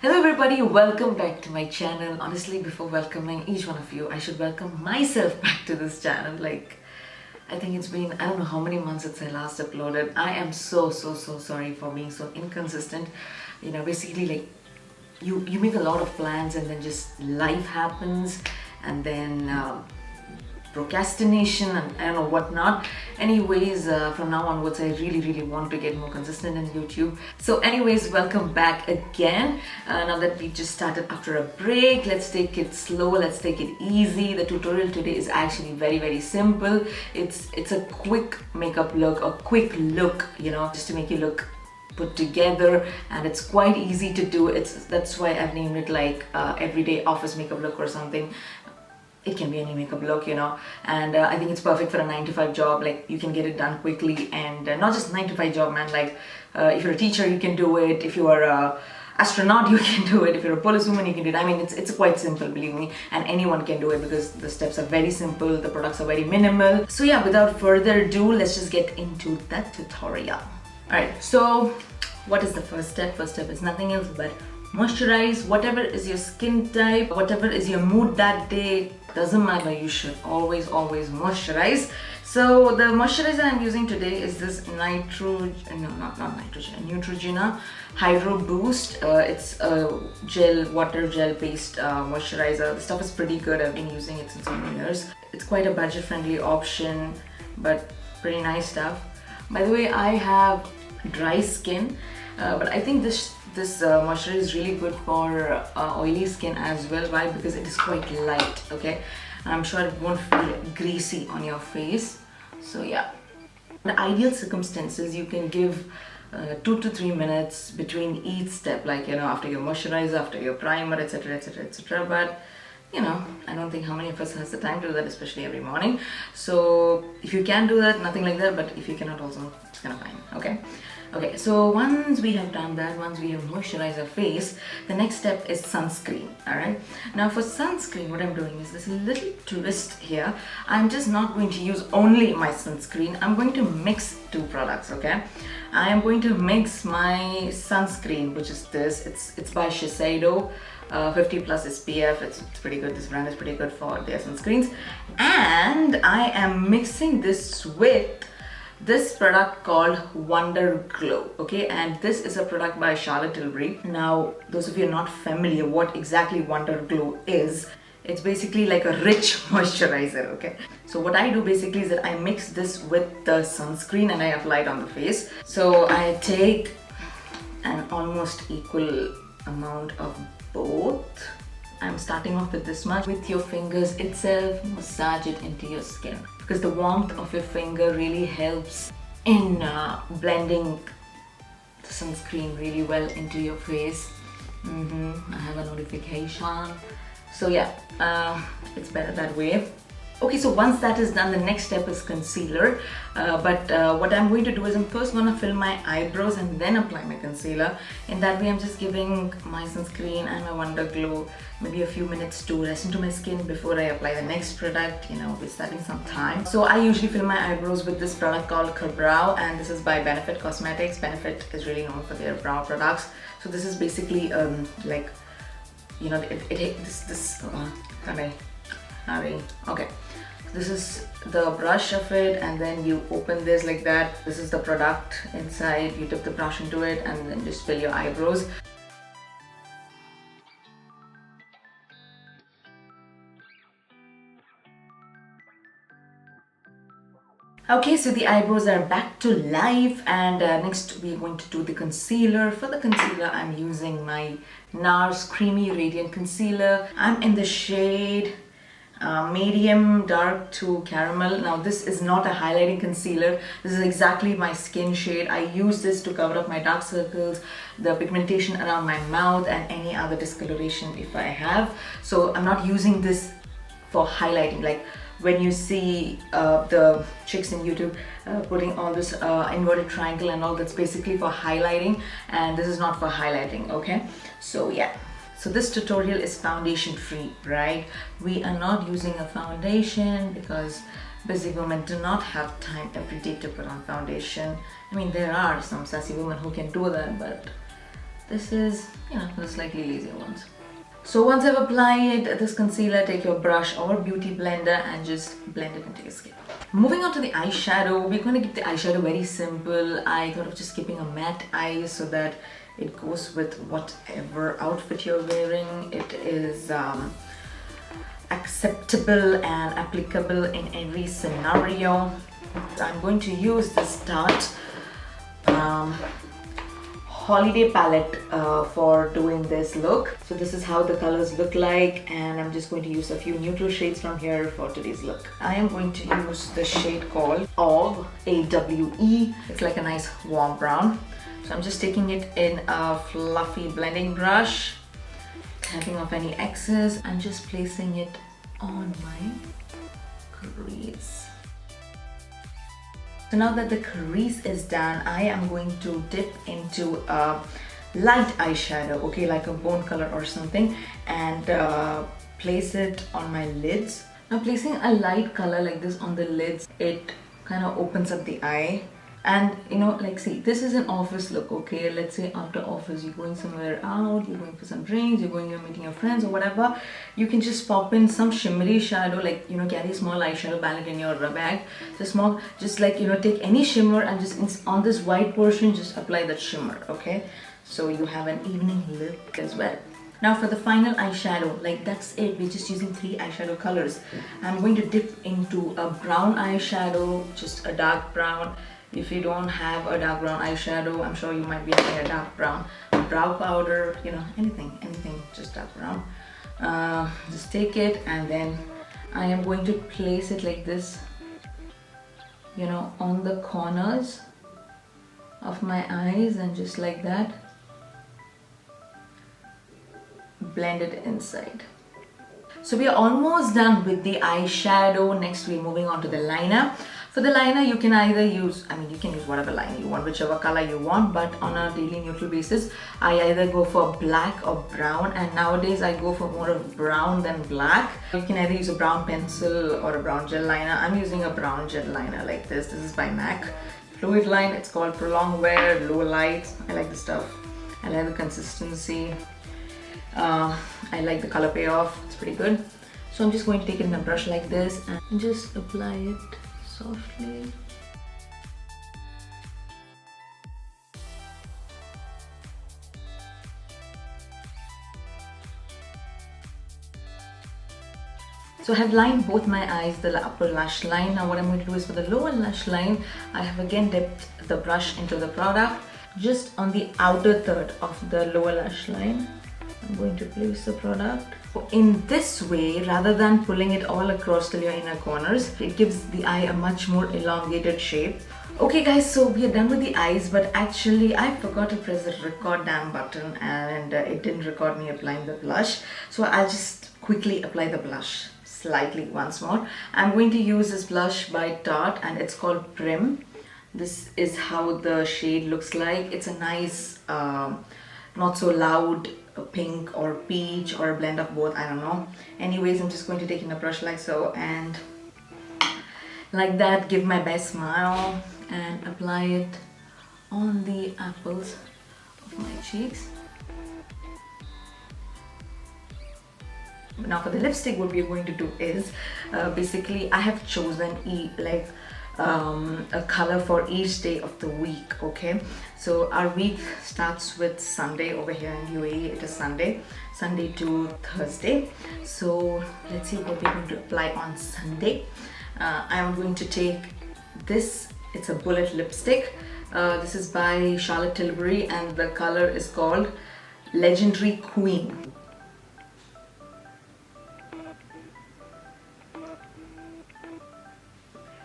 Hello everybody, welcome back to my channel. Honestly, before welcoming each one of you, I should welcome myself back to this channel. I think it's been, I don't know how many months since I last uploaded. I am so sorry for being so inconsistent. Basically you make a lot of plans and then just life happens and then procrastination and I don't know what not. Anyways, from now onwards I really want to get more consistent in YouTube. So anyways, welcome back again. Now that we just started after a break, let's take it slow, let's take it easy. The tutorial today is actually very simple. It's a quick makeup look, a quick look, just to make you look put together, and it's quite easy to do. That's why I've named it like everyday office makeup look or something. It can be any makeup look, and I think it's perfect for a 9 to 5 job. Like, you can get it done quickly, and not just 9 to 5 job, man. Like, if you're a teacher, you can do it. If you are a astronaut, you can do it. If you're a policewoman, you can do it. I mean, it's quite simple, believe me, and anyone can do it because the steps are very simple, the products are very minimal. So yeah, without further ado, let's just get into that tutorial. Alright, so what is the first step? First step is nothing else but moisturize. Whatever is your skin type, whatever is your mood that day, doesn't matter, you should always moisturize. So the moisturizer I'm using today is this Neutrogena Hydro Boost. It's a water gel based moisturizer. The stuff is pretty good. I've been using it since many years. It's quite a budget friendly option, but pretty nice stuff. By the way, I have dry skin, but I think this moisturizer is really good for oily skin as well. Why? Because it is quite light, okay? And I'm sure it won't feel greasy on your face. So yeah, in ideal circumstances, you can give 2 to 3 minutes between each step, like after your moisturizer, after your primer, etc. But I don't think how many of us has the time to do that, especially every morning. So if you can do that, nothing like that, but if you cannot also, it's kind of fine, okay? Okay, so once we have done that, once we have moisturized our face, the next step is sunscreen, alright? Now for sunscreen, what I'm doing is this little twist here. I'm just not going to use only my sunscreen. I'm going to mix 2 products, okay? I am going to mix my sunscreen, which is this. It's by Shiseido. 50 plus SPF. It's pretty good. This brand is pretty good for their sunscreens. And I am mixing this with this product called WONDERGLOW, okay? And this is a product by Tilbury. Now, those of you not familiar what exactly WONDERGLOW is, it's basically like a rich moisturizer, okay? So what I do basically is that I mix this with the sunscreen and I apply it on the face. So I take an almost equal amount of both. I'm starting off with this much. With your fingers itself, massage it into your skin, because the warmth of your finger really helps in blending the sunscreen really well into your face. I have a notification. So yeah, it's better that way. Okay, so once that is done, the next step is concealer. But what I'm going to do is I'm first going to fill my eyebrows and then apply my concealer. In that way, I'm just giving my sunscreen and my WONDERGLOW maybe a few minutes to rest into my skin before I apply the next product. We're starting some time. So I usually fill my eyebrows with this product called Eyebrow, and this is by Benefit Cosmetics. Benefit is really known for their brow products. So this is basically okay, this is the brush of it, and then you open this like that. This is the product inside. You dip the brush into it and then just fill your eyebrows. Okay, so the eyebrows are back to life, and next we're going to do the concealer. For the concealer, I'm using my NARS Creamy Radiant Concealer. I'm in the shade medium dark to caramel. Now this is not a highlighting concealer. This is exactly my skin shade. I use this to cover up my dark circles, the pigmentation around my mouth, and any other discoloration if I have. So I'm not using this for highlighting. Like when you see the chicks in YouTube putting all this inverted triangle and all, that's basically for highlighting, and this is not for highlighting, okay? So yeah. So this tutorial is foundation free, right? We are not using a foundation because busy women do not have time every day to put on foundation. I mean, there are some sassy women who can do that, but This is, you know, the slightly lazier ones. So once I've applied this concealer, take your brush or beauty blender and just blend it into your skin. Moving on to the eyeshadow, we're going to keep the eyeshadow very simple. I thought of just keeping a matte eye so that it goes with whatever outfit you're wearing. It is acceptable and applicable in every scenario. I'm going to use this Tarte holiday palette for doing this look. So this is how the colors look like, and I'm just going to use a few neutral shades from here for today's look. I am going to use the shade called AWE, A-W-E. It's like a nice warm brown. So I'm just taking it in a fluffy blending brush, tapping off any excess and just placing it on my crease. So now that the crease is done, I am going to dip into a light eyeshadow, okay, like a bone color or something, and place it on my lids. Now placing a light color like this on the lids, it kind of opens up the eye. And you know, like, see, this is an office look, okay? Let's say after office, you're going somewhere out, you're going for some drinks, you're meeting your friends or whatever. You can just pop in some shimmery shadow, like, you know, carry a small eyeshadow palette in your bag. Just like, you know, take any shimmer and just on this white portion, just apply that shimmer, okay? So you have an evening look as well. Now for the final eyeshadow, like that's it. We're just using 3 eyeshadow colors. I'm going to dip into a brown eyeshadow, just a dark brown. If you don't have a dark brown eyeshadow, I'm sure you might be having a dark brown brow powder, you know, anything, just dark brown. Just take it, and then I am going to place it like this, you know, on the corners of my eyes, and just like that, blend it inside. So we are almost done with the eyeshadow. Next we're moving on to the liner. For the liner, you can either use, you can use whatever liner you want, whichever color you want, but on a daily neutral basis, I either go for black or brown, and nowadays I go for more of brown than black. You can either use a brown pencil or a brown gel liner. I'm using a brown gel liner like this. This is by MAC. Fluidline, it's called Prolonged Wear, Low Light. I like the stuff. I like the consistency. I like the color payoff, it's pretty good. So I'm just going to take it in a brush like this and just apply it softly. So I have lined both my eyes, the upper lash line. Now what I'm going to do is for the lower lash line, I have again dipped the brush into the product just on the outer third of the lower lash line. I'm going to place the product in this way rather than pulling it all across till your inner corners. It gives the eye a much more elongated shape. Okay guys, so we are done with the eyes, but actually I forgot to press the record damn button, and it didn't record me applying the blush. So I'll just quickly apply the blush slightly once more. I'm going to use this blush by Tarte, and it's called Prim. This is how the shade looks like. It's a nice, not so loud pink or peach or a blend of both, I don't know. Anyways, I'm just going to take in a brush like so, and like that, give my best smile and apply it on the apples of my cheeks. Now for the lipstick, what we are going to do is basically I have chosen a color for each day of the week, okay? So our week starts with Sunday. Over here in UAE it is Sunday to Thursday. So let's see what we're going to apply on Sunday. I'm going to take this, it's a bullet lipstick. This is by Charlotte Tilbury, and the color is called Legendary Queen.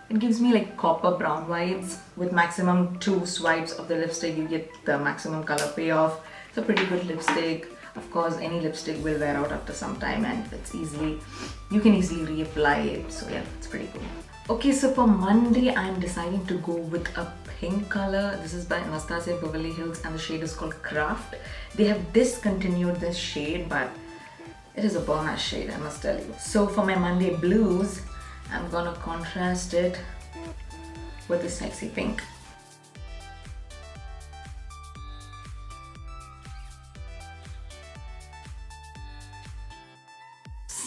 It gives me like copper brown vibes. With maximum 2 swipes of the lipstick, you get the maximum color payoff. It's a pretty good lipstick. Of course, any lipstick will wear out after some time, and you can easily reapply it. So yeah, it's pretty cool. Okay, so for Monday, I'm deciding to go with a pink color. This is by Anastasia, Beverly Hills, and the shade is called Craft. They have discontinued this shade, but it is a bomb-ass shade, I must tell you. So for my Monday blues, I'm gonna contrast it with a sexy pink.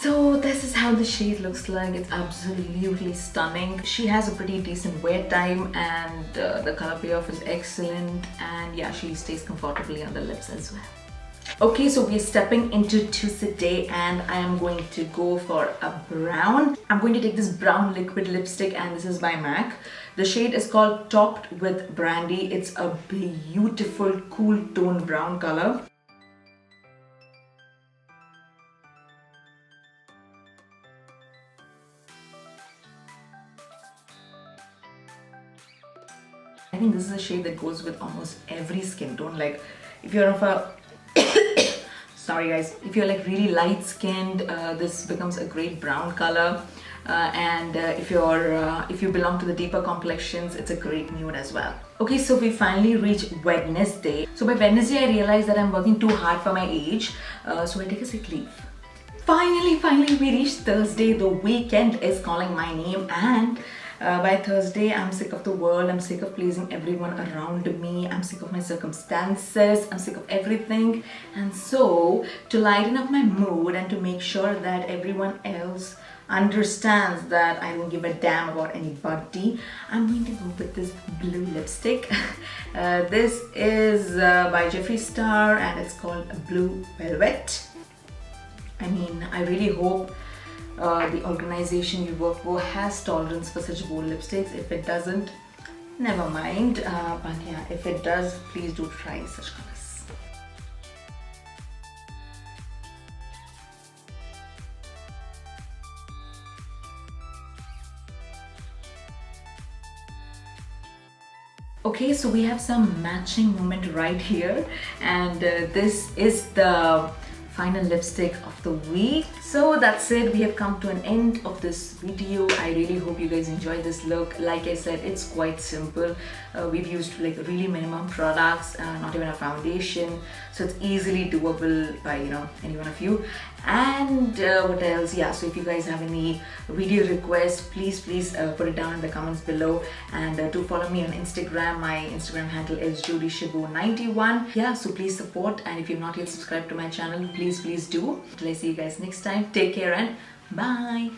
So this is how the shade looks like. It's absolutely stunning. She has a pretty decent wear time, and the color payoff is excellent, and yeah, she stays comfortably on the lips as well. Okay, so we're stepping into Tuesday and I am going to go for a brown. I'm going to take this brown liquid lipstick, and this is by MAC. The shade is called Topped with Brandy. It's a beautiful cool tone brown color. I think this is a shade that goes with almost every skin tone. Like if you're of a sorry guys, if you're like really light skinned, this becomes a great brown color, and if you belong to the deeper complexions, it's a great nude as well. Okay, so we finally reached Wednesday. So by Wednesday I realized that I'm working too hard for my age, so I take a sick leave. Finally we reached Thursday. The weekend is calling my name, and by Thursday, I'm sick of the world. I'm sick of pleasing everyone around me. I'm sick of my circumstances. I'm sick of everything. And so, to lighten up my mood and to make sure that everyone else understands that I don't give a damn about anybody, I'm going to go with this blue lipstick. This is by Jeffree Star, and it's called Blue Velvet. I mean, I really hope the organization you work for has tolerance for such bold lipsticks. If it doesn't, never mind. But yeah, if it does, please do try such colors. Okay, so we have some matching moment right here, and this is the final lipstick of the week. So that's it, we have come to an end of this video. I really hope you guys enjoyed this look. Like I said, it's quite simple. We've used like really minimum products, not even a foundation, so it's easily doable by any one of you. And what else? Yeah, so if you guys have any video requests, please put it down in the comments below, and do follow me on Instagram. My Instagram handle is jodyshibu91. Yeah, so please support, and if you've not yet subscribed to my channel, please do. Till I see you guys next time, take care and bye.